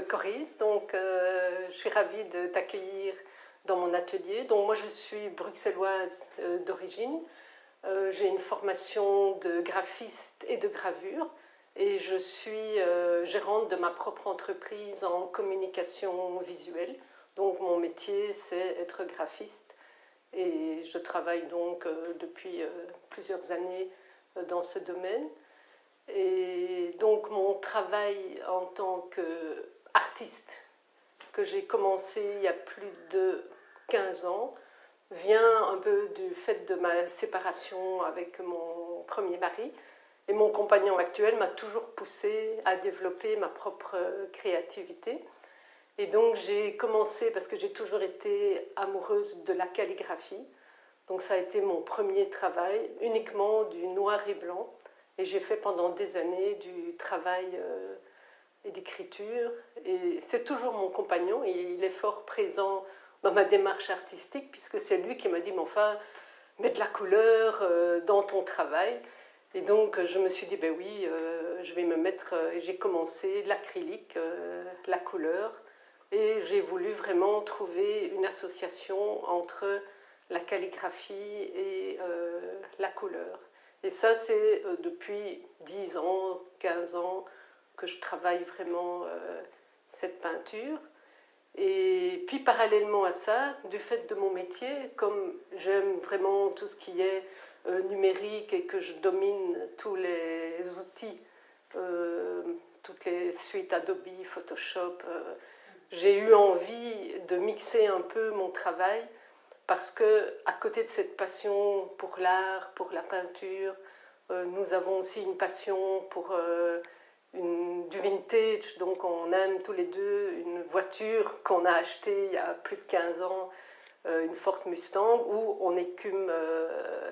Coris, donc je suis ravie de t'accueillir dans mon atelier. Donc moi je suis bruxelloise d'origine, j'ai une formation de graphiste et de gravure et je suis gérante de ma propre entreprise en communication visuelle. Donc mon métier c'est être graphiste et je travaille donc depuis plusieurs années dans ce domaine. Et donc mon travail en tant qu'artiste, que j'ai commencé il y a plus de 15 ans, vient un peu du fait de ma séparation avec mon premier mari. Et mon compagnon actuel m'a toujours poussée à développer ma propre créativité. Et donc j'ai commencé, parce que j'ai toujours été amoureuse de la calligraphie, donc ça a été mon premier travail, uniquement du noir et blanc. Et j'ai fait pendant des années du travail et d'écriture. Et c'est toujours mon compagnon, et il est fort présent dans ma démarche artistique, puisque c'est lui qui m'a dit, mais enfin, mets de la couleur dans ton travail. Et donc je me suis dit, ben oui, je vais me mettre, et j'ai commencé l'acrylique, la couleur, et j'ai voulu vraiment trouver une association entre la calligraphie et la couleur. Et ça, c'est depuis 10 ans, 15 ans que je travaille vraiment cette peinture. Et puis parallèlement à ça, du fait de mon métier, comme j'aime vraiment tout ce qui est numérique et que je domine tous les outils, toutes les suites Adobe, Photoshop, j'ai eu envie de mixer un peu mon travail parce que à côté de cette passion pour l'art, pour la peinture, nous avons aussi une passion pour du vintage, donc on aime tous les deux une voiture qu'on a achetée il y a plus de 15 ans, une Ford Mustang, où on écume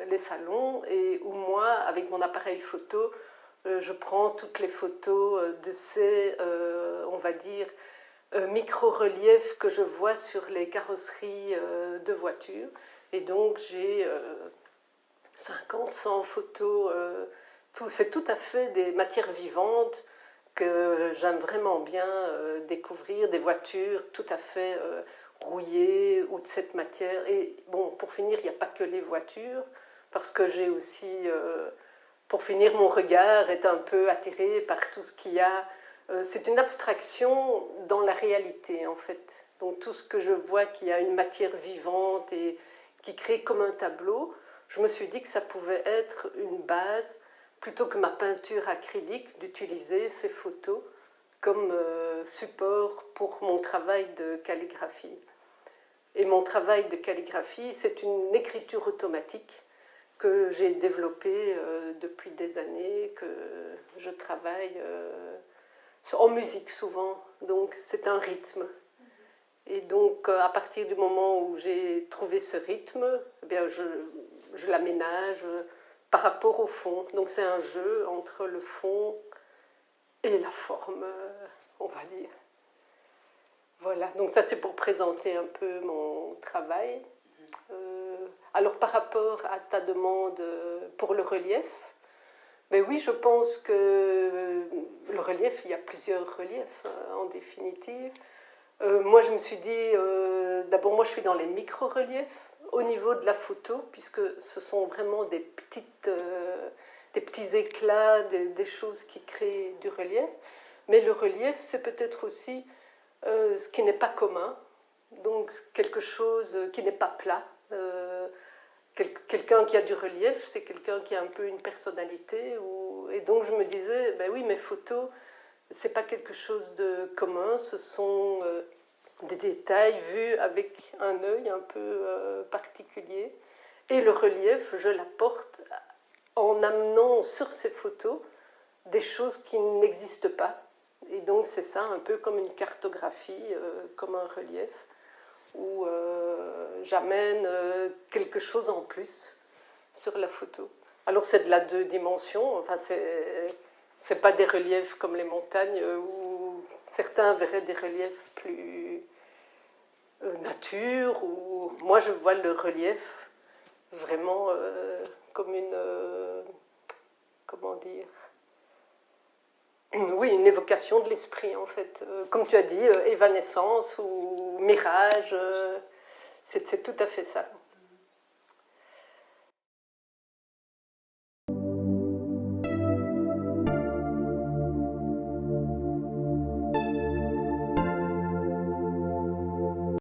les salons et où moi, avec mon appareil photo, je prends toutes les photos de ces, on va dire, micro-reliefs que je vois sur les carrosseries de voitures. Et donc j'ai 50, 100 photos. C'est tout à fait des matières vivantes que j'aime vraiment bien découvrir, des voitures tout à fait rouillées ou de cette matière. Et bon, pour finir, il n'y a pas que les voitures, parce que j'ai aussi, pour finir, mon regard est un peu attiré par tout ce qu'il y a. C'est une abstraction dans la réalité, en fait. Donc tout ce que je vois qu'il y a une matière vivante et qui crée comme un tableau, je me suis dit que ça pouvait être une base, plutôt que ma peinture acrylique, d'utiliser ces photos comme support pour mon travail de calligraphie. Et mon travail de calligraphie, c'est une écriture automatique que j'ai développée depuis des années, que je travaille en musique souvent, donc c'est un rythme. Et donc à partir du moment où j'ai trouvé ce rythme, eh bien, je l'aménage par rapport au fond. Donc c'est un jeu entre le fond et la forme, on va dire. Voilà, donc ça c'est pour présenter un peu mon travail. Alors par rapport à ta demande pour le relief, ben oui, je pense que le relief, il y a plusieurs reliefs en définitive. Moi je me suis dit, d'abord moi je suis dans les micro-reliefs au niveau de la photo, puisque ce sont vraiment des petits éclats, des choses qui créent du relief. Mais le relief, c'est peut-être aussi ce qui n'est pas commun, donc quelque chose qui n'est pas plat. Quelqu'un qui a du relief, c'est quelqu'un qui a un peu une personnalité. Et donc je me disais, ben oui, mes photos, c'est pas quelque chose de commun, ce sont des détails vus avec un œil un peu particulier. Et le relief, je l'apporte en amenant sur ces photos des choses qui n'existent pas. Et donc c'est ça, un peu comme une cartographie, comme un relief, où j'amène quelque chose en plus sur la photo. Alors c'est de la 2 dimensions, enfin c'est pas des reliefs comme les montagnes où certains verraient des reliefs plus nature, ou moi je vois le relief vraiment comme une comment dire, oui, une évocation de l'esprit, en fait. Comme tu as dit, évanescence ou mirage, c'est tout à fait ça.